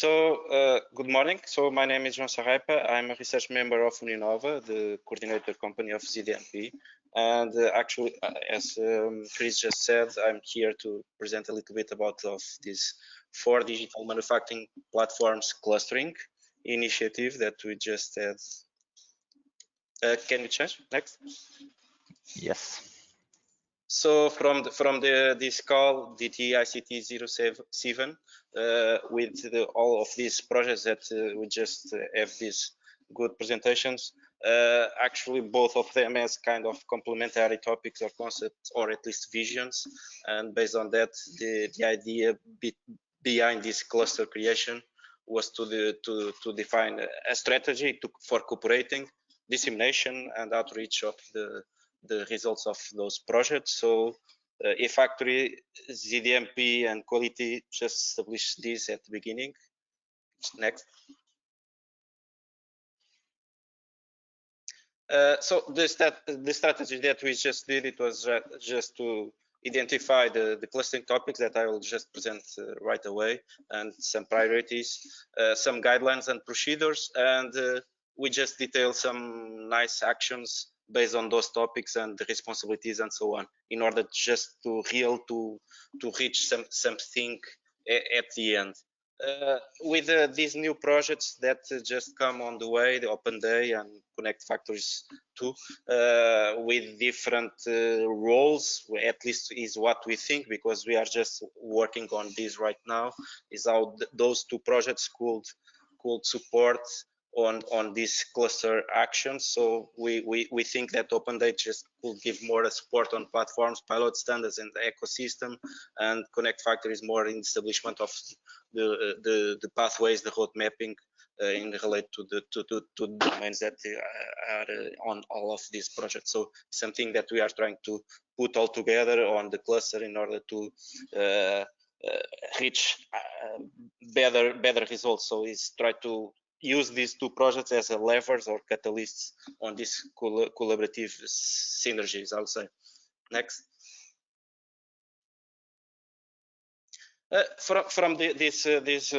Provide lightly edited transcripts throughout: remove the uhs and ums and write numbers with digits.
Good morning. So my name is João Sarraipa. I'm a research member of Uninova, the coordinator company of ZDMP. And actually, as Chris just said, I'm here to present a little bit about this 4 digital manufacturing platforms clustering initiative that we just had. Can you change? Next. Yes. So from this call, DT ICT 07, with all of these projects that we just have these good presentations, actually both of them as kind of complementary topics or concepts or at least visions, and based on that, the idea behind this cluster creation was to define a strategy for cooperating, dissemination, and outreach of the results of those projects. So eFactory, ZDMP, and Quality just established this at the beginning. Next. So the strategy that we just did, it was just to identify the clustering topics that I will just present right away, and some priorities, some guidelines and procedures, and we just detail some nice actions based on those topics and the responsibilities and so on, in order just to reach something at the end. With these new projects that just come on the way, the Open Day and Connect Factories 2, with different roles, at least is what we think, because we are just working on this right now, is how those 2 projects could support on this cluster actions. So we think that Open Day just could give more support on platforms, pilot standards, and the ecosystem, and Connect Factories more in establishment of the pathways, the road mapping in relate to the domains that are on all of these projects. So something that we are trying to put all together on the cluster in order to reach better results. So is try to use these 2 projects as a levers or catalysts on this collaborative synergies, I'll say. Next. From these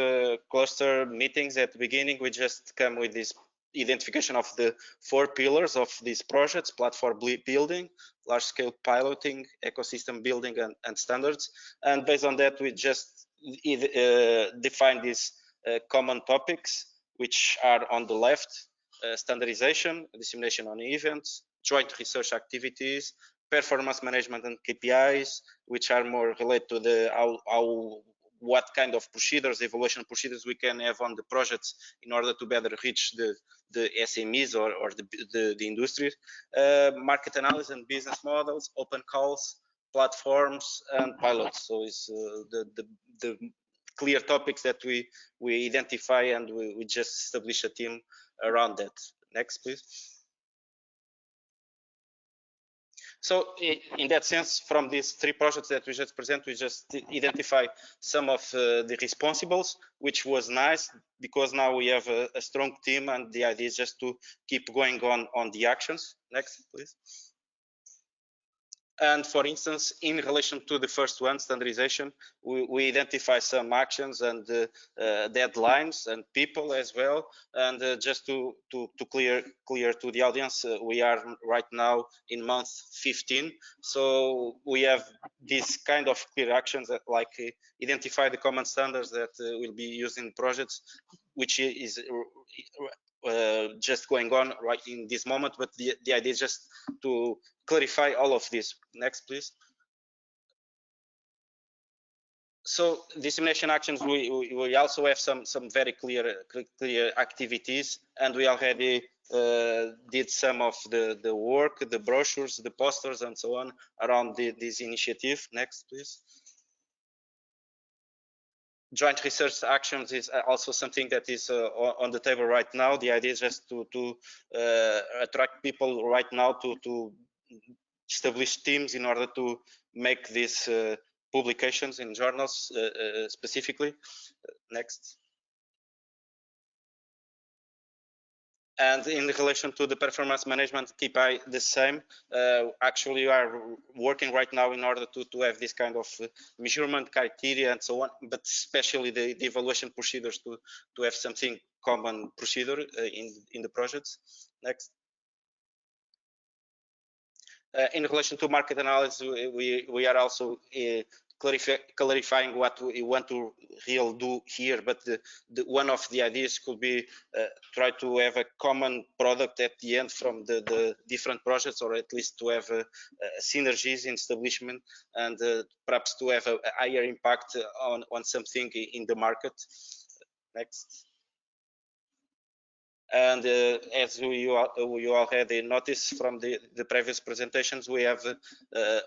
cluster meetings at the beginning, we just come with this identification of the 4 pillars of these projects: platform building, large-scale piloting, ecosystem building, and standards. And based on that, we just define these common topics, which are on the left: standardization, dissemination on events, joint research activities, performance management and KPIs, which are more related to the what kind of procedures, evaluation procedures we can have on the projects in order to better reach the SMEs or the industry. Market analysis and business models, open calls, platforms, and pilots. So it's the clear topics that we identify, and we just establish a team around that. Next, please. So in that sense, from these 3 projects that we just present, we just identify some of the responsibles, which was nice because now we have a strong team, and the idea is just to keep going on the actions. Next, please. And for instance, in relation to the first one, standardization, we identify some actions and deadlines and people as well. And just to clear to the audience, we are right now in month 15. So we have this kind of clear actions that like identify the common standards that will be used in projects, which is just going on right in this moment, but the idea is just to clarify all of this. Next, please. So dissemination actions, we also have some very clear activities, and we already did some of the work, the brochures, the posters, and so on around this initiative. Next, please. Joint research actions is also something that is on the table right now. The idea is just to attract people right now to establish teams in order to make these publications in journals specifically. Next. And in relation to the performance management KPI, the same. Actually, we are working right now in order to have this kind of measurement criteria and so on, but especially the evaluation procedures to have something common procedure in the projects. Next. In relation to market analysis, we are also clarifying what we want to really do here, but one of the ideas could be try to have a common product at the end from the different projects, or at least to have synergies in establishment, and perhaps to have a higher impact on something in the market. Next. And as you already noticed from the previous presentations, we have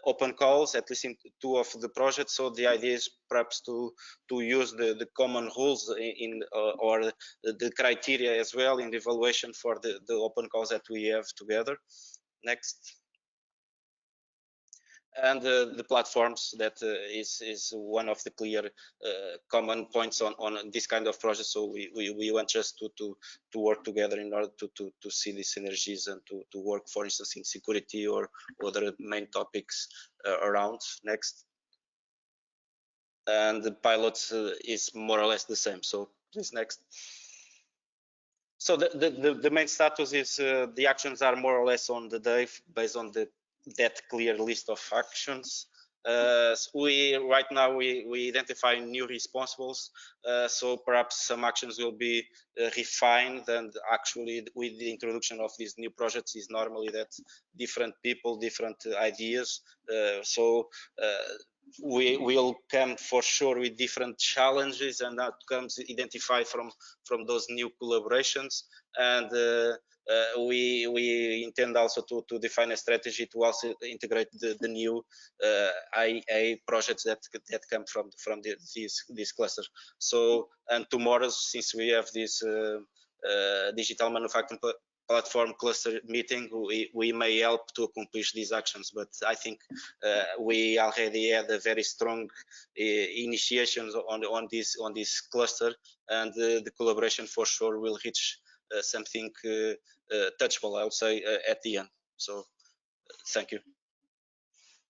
open calls, at least in 2 of the projects. So the idea is perhaps to use the common rules or the criteria as well in the evaluation for the open calls that we have together. Next. And the platforms, that is one of the clear common points on this kind of project. So we want just to work together in order to see the synergies and to work, for instance, in security or other main topics around. Next. And the pilots is more or less the same. So please, next. So the main status is the actions are more or less on the day based on that clear list of actions. Right now we identify new responsibles, so perhaps some actions will be refined, and actually with the introduction of these new projects is normally that different people, different ideas, so we will come for sure with different challenges and outcomes identified from those new collaborations. And we intend also to define a strategy to also integrate the new IA projects that come from this cluster. So, and tomorrow, since we have this digital manufacturing platform cluster meeting, we may help to accomplish these actions. But I think we already had a very strong initiations on this cluster, and the collaboration for sure will reach something touchable, I would say, at the end. So thank you.